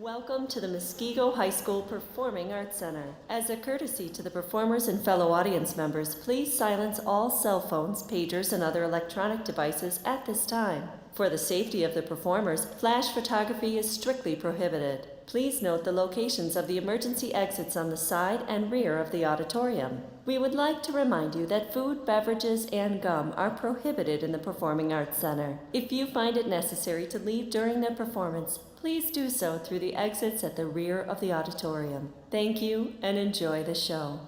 Welcome to the Muskego High School Performing Arts Center. As a courtesy to the performers and fellow audience members, please silence all cell phones, pagers, and other electronic devices at this time. For the safety of the performers, flash photography is strictly prohibited. Please note the locations of the emergency exits on the side and rear of the auditorium. We would like to remind you that food, beverages, and gum are prohibited in the Performing Arts Center. If you find it necessary to leave during the performance, please do so through the exits at the rear of the auditorium. Thank you and enjoy the show.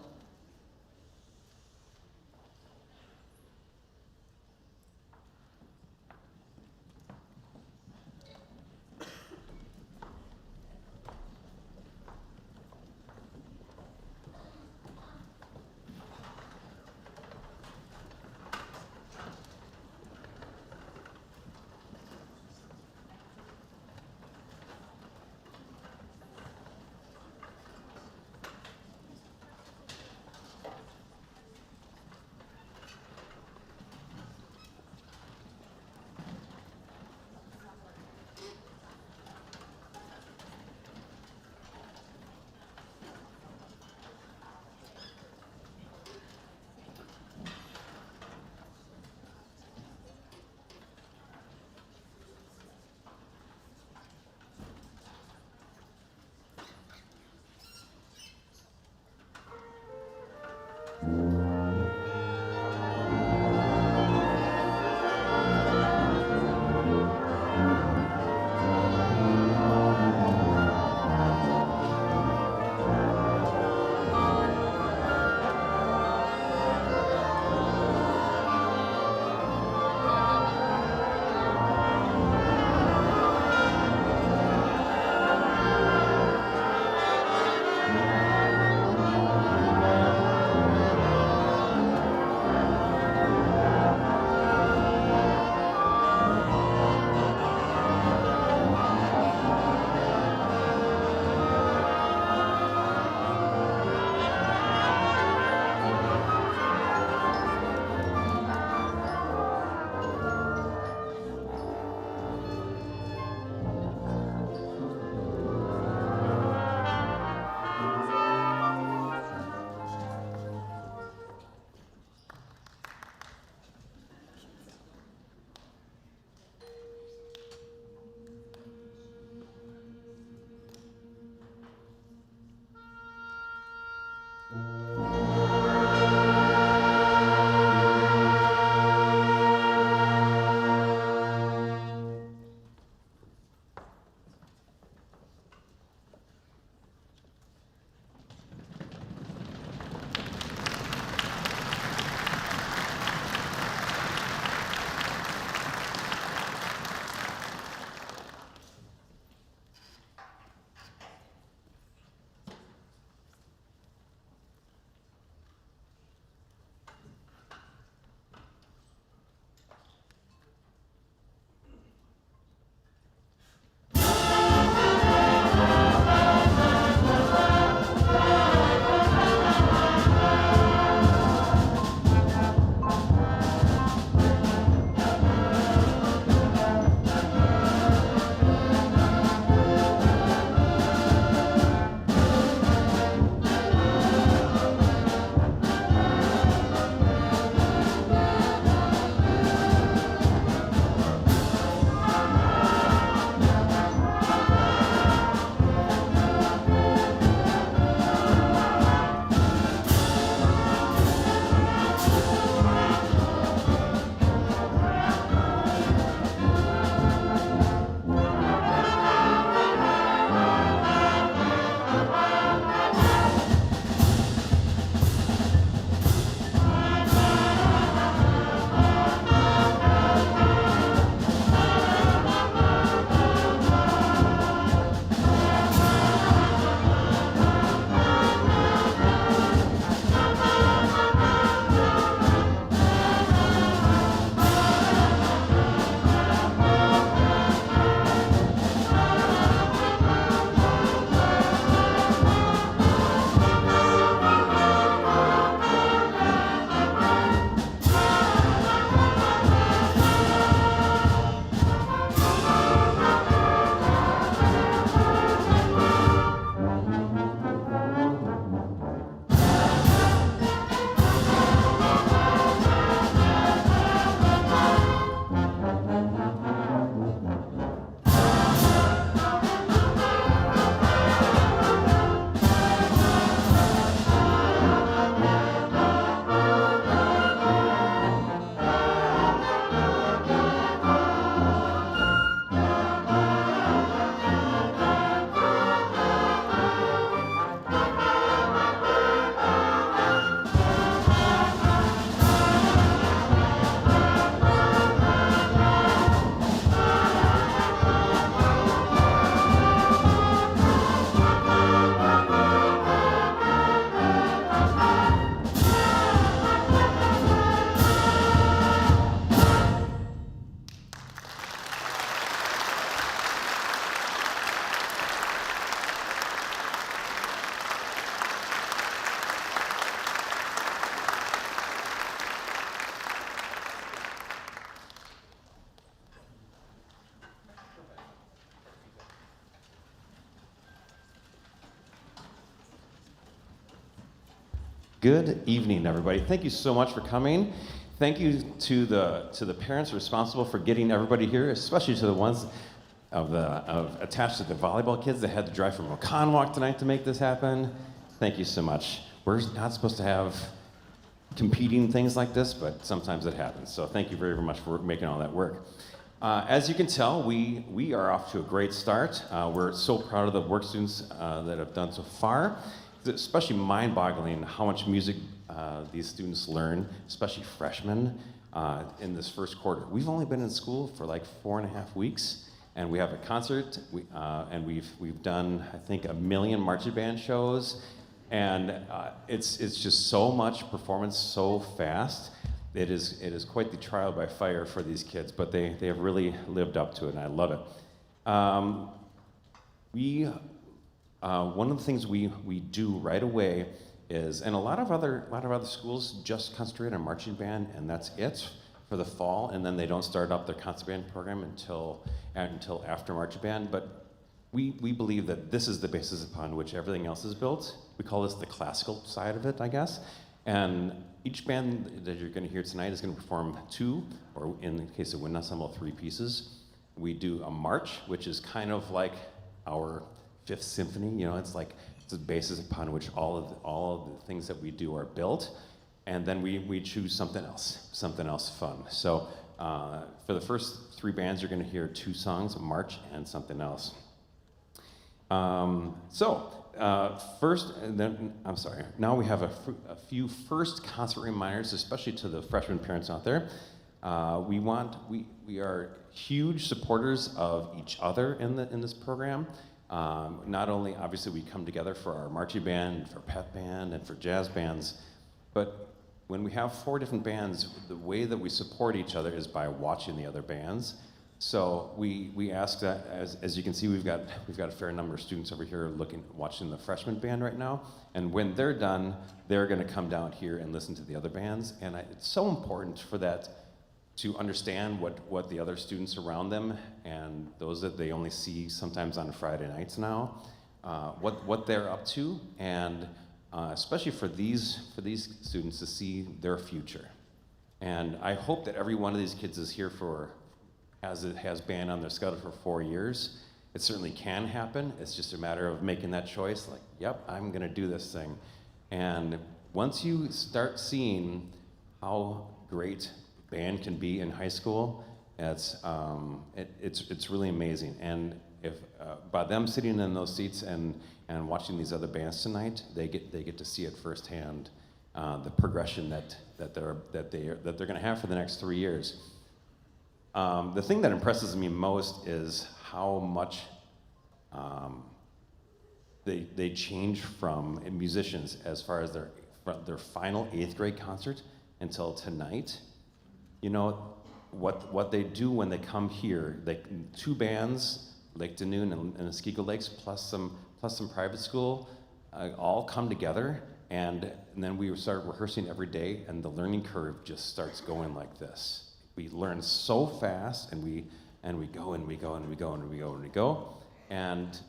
Good evening, everybody. Thank you so much for coming. Thank you to the parents responsible for getting everybody here, especially to the ones attached to the volleyball kids that had to drive from Oconomowoc tonight to make this happen. Thank you so much. We're not supposed to have competing things like this, but sometimes it happens. So thank you very much for making all that work. As you can tell, we are off to a great start. We're so proud of the work students that have done so far. It's especially mind-boggling how much music these students learn, especially freshmen, in this first quarter. We've only been in school for like 4.5 weeks, and we have a concert, and we've done, I think, 1 million marching band shows, and it's just so much performance so fast. It is quite the trial by fire for these kids, but they have really lived up to it, and I love it. One of the things we do right away is, and a lot of other schools just concentrate on marching band, and that's it for the fall, and then they don't start up their concert band program until after marching band. But we believe that this is the basis upon which everything else is built. We call this the classical side of it, I guess. And each band that you're going to hear tonight is going to perform 2, or in the case of wind ensemble, 3 pieces. We do a march, which is kind of like our Fifth Symphony. You know, it's the basis upon which all of the things that we do are built. And then we choose something else fun. So for the first 3 bands, you're going to hear 2 songs, a march and something else. First, and then, I'm sorry, now we have a few first concert reminders, especially to the freshman parents out there. We are huge supporters of each other in this program. Not only, obviously, we come together for our marching band, for pep band, and for jazz bands, but when we have 4 different bands, the way that we support each other is by watching the other bands. So we ask that, as you can see, we've got a fair number of students over here watching the freshman band right now, and when they're done, they're going to come down here and listen to the other bands, and it's so important for that to understand what the other students around them and those that they only see sometimes on Friday nights now, what they're up to, and especially for these students to see their future. And I hope that every one of these kids is here has band on their schedule for 4 years. It certainly can happen. It's just a matter of making that choice, like, yep, I'm gonna do this thing. And once you start seeing how great band can be in high school, it's really amazing. And if by them sitting in those seats and watching these other bands tonight, they get to see it firsthand, the progression that they're going to have for the next 3 years. The thing that impresses me most is how much they change from musicians as far as their final 8th grade concert until tonight. You know, what they do when they come here, 2 bands, Lake Danoon and Muskego Lakes, plus some private school, all come together, and then we start rehearsing every day, and the learning curve just starts going like this. We learn so fast, and we go and we go and we go and we go and we go, and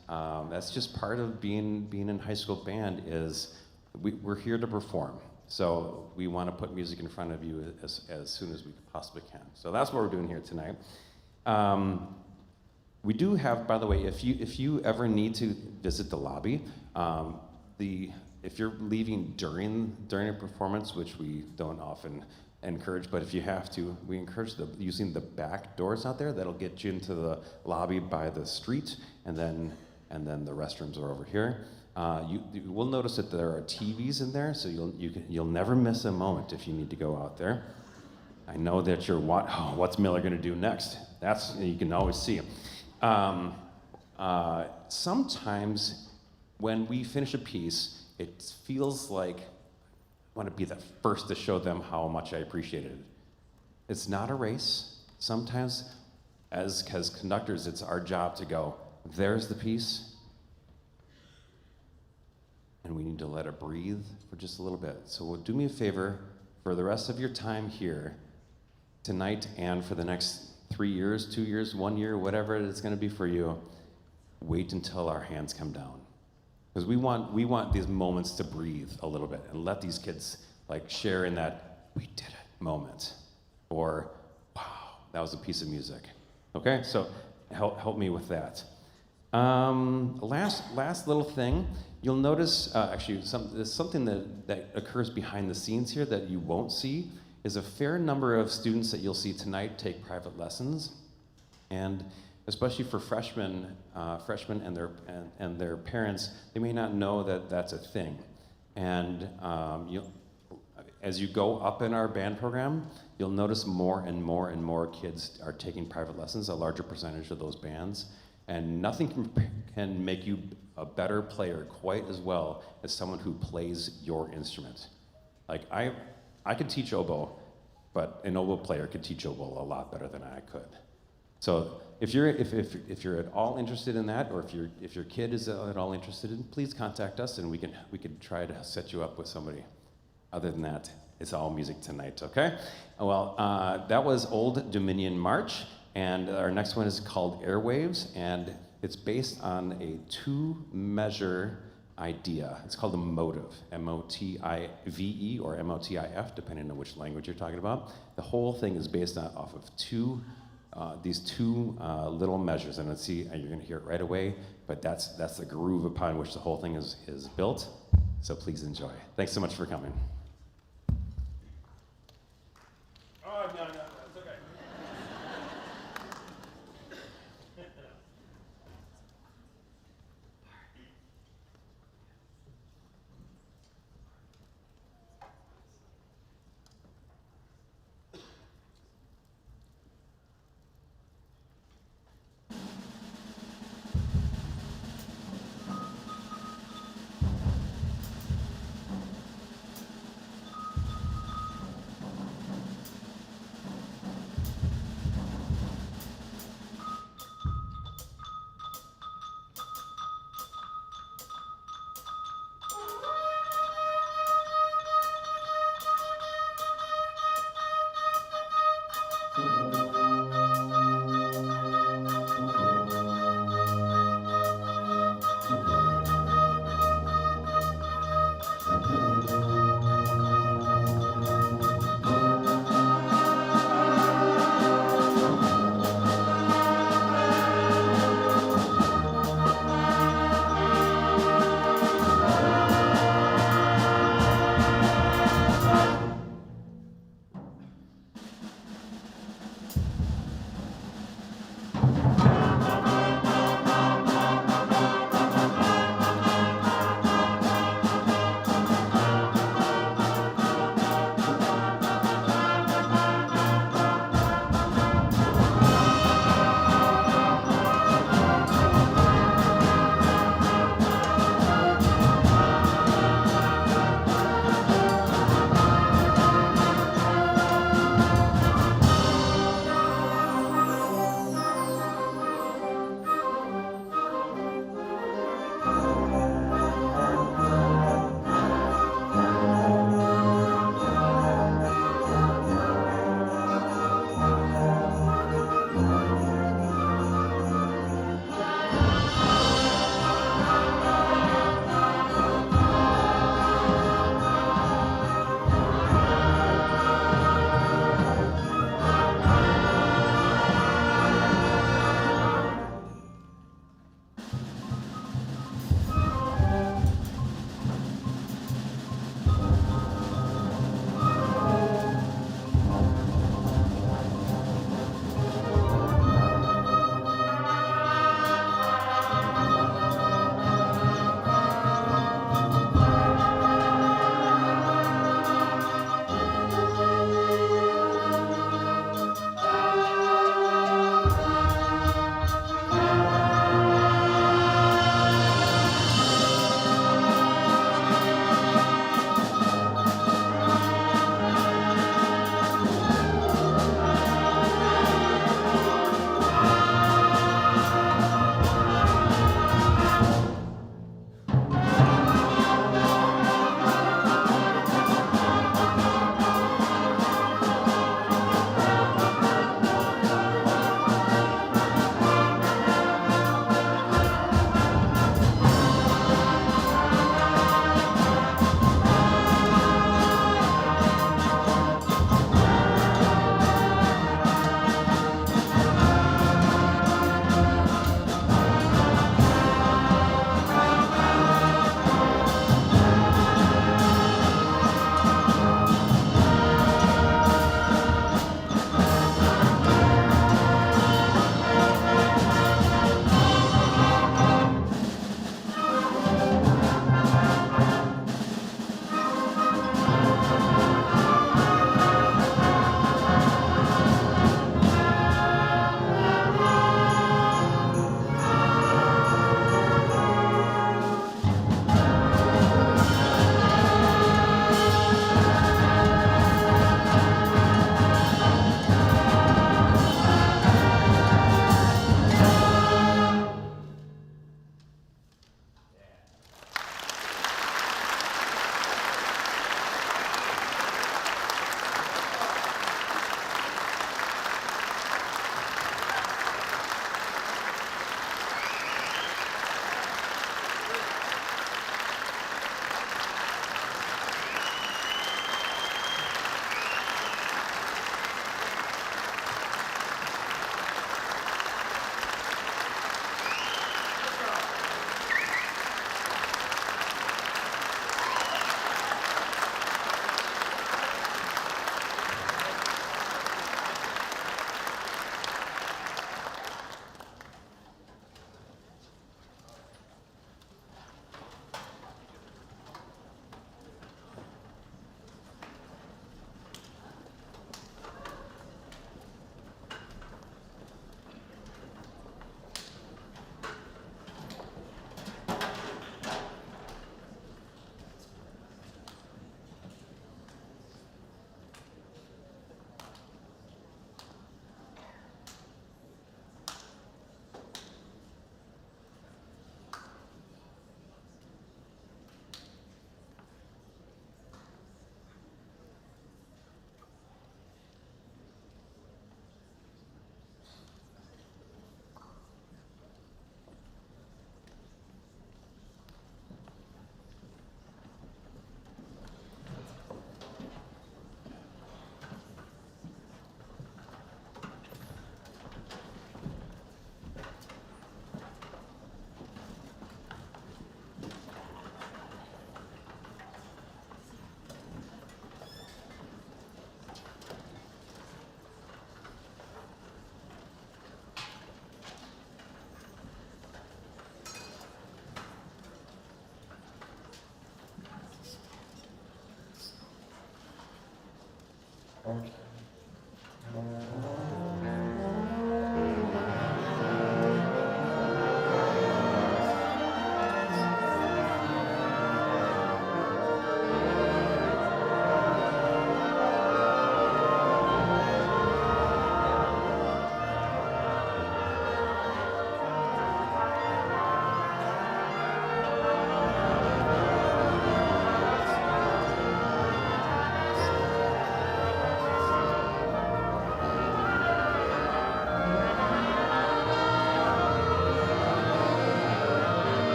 that's just part of being in high school band. Is we're here to perform. So we want to put music in front of you as soon as we possibly can. So that's what we're doing here tonight. We do have, by the way, if you ever need to visit the lobby, if you're leaving during a performance, which we don't often encourage, but if you have to, we encourage using the back doors out there. That'll get you into the lobby by the street, and then the restrooms are over here. You will notice that there are TVs in there, so you'll never miss a moment if you need to go out there. I know that you're what's Miller going to do next? You can always see him. Sometimes when we finish a piece, it feels like I want to be the first to show them how much I appreciated it. It's not a race. Sometimes, as conductors, it's our job to go, there's the piece, and we need to let it breathe for just a little bit. So do me a favor, for the rest of your time here, tonight and for the next 3 years, 2 years, 1 year, whatever it's going to be for you, wait until our hands come down. Because we want these moments to breathe a little bit and let these kids like share in that "we did it" moment, or "wow, that was a piece of music." Okay, so help me with that. Last little thing, you'll notice actually there's something that occurs behind the scenes here that you won't see is a fair number of students that you'll see tonight take private lessons, and especially for freshmen and their parents, they may not know that that's a thing. And as you go up in our band program, you'll notice more and more and more kids are taking private lessons, a larger percentage of those bands. And nothing can make you a better player quite as well as someone who plays your instrument. Like I could teach oboe, but an oboe player could teach oboe a lot better than I could. So if you're at all interested in that, or if your kid is at all interested in, please contact us and we can try to set you up with somebody. Other than that, it's all music tonight, okay? Well, that was Old Dominion March, and our next one is called Airwaves, and it's based on a 2-measure idea. It's called a motive, M-O-T-I-V-E or M-O-T-I-F, depending on which language you're talking about. The whole thing is based off of these two little measures, and let's see, you're gonna hear it right away, but that's the groove upon which the whole thing is built, so please enjoy. Thanks so much for coming. Oh, no, it's okay.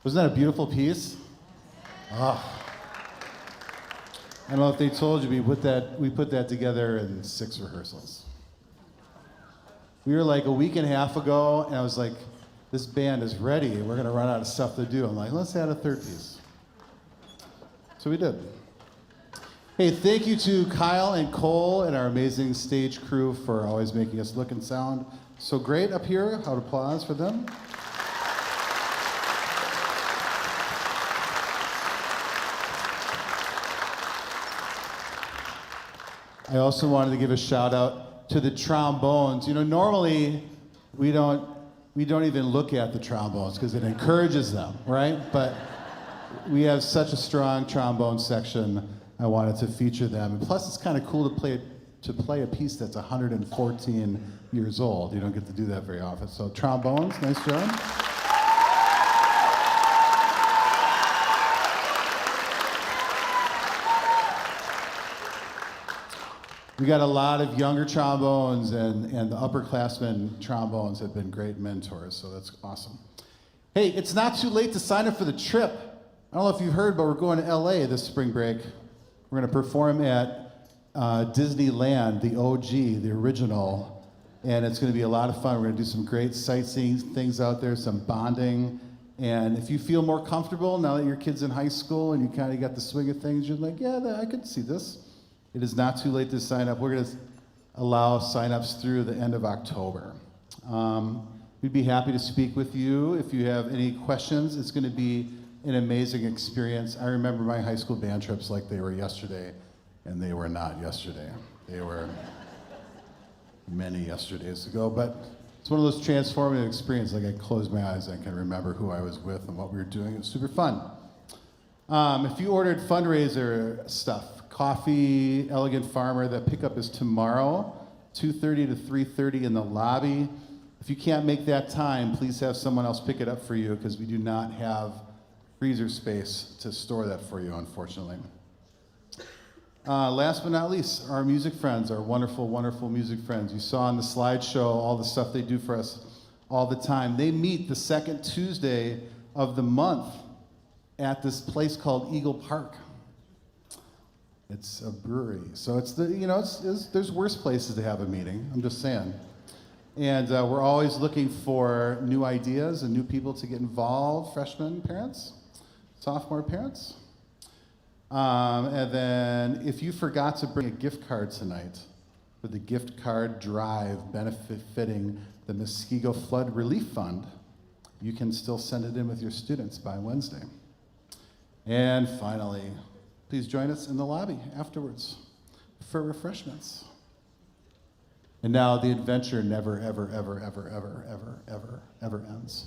Wasn't that a beautiful piece? Oh. I don't know if they told you, we put that together in 6 rehearsals. We were like a week and a half ago, and I was like, this band is ready. We're going to run out of stuff to do. I'm like, let's add a third piece. So we did. Hey, thank you to Kyle and Cole and our amazing stage crew for always making us look and sound so great up here. How applause for them. I also wanted to give a shout out to the trombones. You know, normally we don't even look at the trombones because it encourages them, right? But we have such a strong trombone section. I wanted to feature them. And plus, it's kind of cool to play a piece that's 114 years old. You don't get to do that very often. So trombones, nice job. We got a lot of younger trombones, and the upperclassmen trombones have been great mentors, so that's awesome. Hey, it's not too late to sign up for the trip. I don't know if you've heard, but we're going to LA this spring break. We're going to perform at Disneyland, the OG, the original, and it's going to be a lot of fun. We're going to do some great sightseeing things out there, some bonding, and if you feel more comfortable now that your kid's in high school and you kind of got the swing of things, you're like, yeah, I could see this. It is not too late to sign up. We're going to allow sign-ups through the end of October. We'd be happy to speak with you if you have any questions. It's going to be an amazing experience. I remember my high school band trips like they were yesterday, and they were not yesterday. They were many yesterdays ago, but it's one of those transformative experiences. Like I close my eyes and I can remember who I was with and what we were doing. It was super fun. If you ordered fundraiser stuff, coffee, Elegant Farmer, that pickup is tomorrow, 2:30 to 3:30 in the lobby. If you can't make that time, please have someone else pick it up for you because we do not have freezer space to store that for you, unfortunately. Last but not least, our music friends, our wonderful, wonderful music friends. You saw on the slideshow all the stuff they do for us all the time. They meet the second Tuesday of the month at this place called Eagle Park. It's a brewery, so there's worse places to have a meeting, I'm just saying. And we're always looking for new ideas and new people to get involved, freshmen parents, sophomore parents. And then if you forgot to bring a gift card tonight for the gift card drive benefiting the Muskego Flood Relief Fund, you can still send it in with your students by Wednesday. And finally, please join us in the lobby afterwards for refreshments. And now the adventure never, ever, ever, ever, ever, ever, ever, ever ends.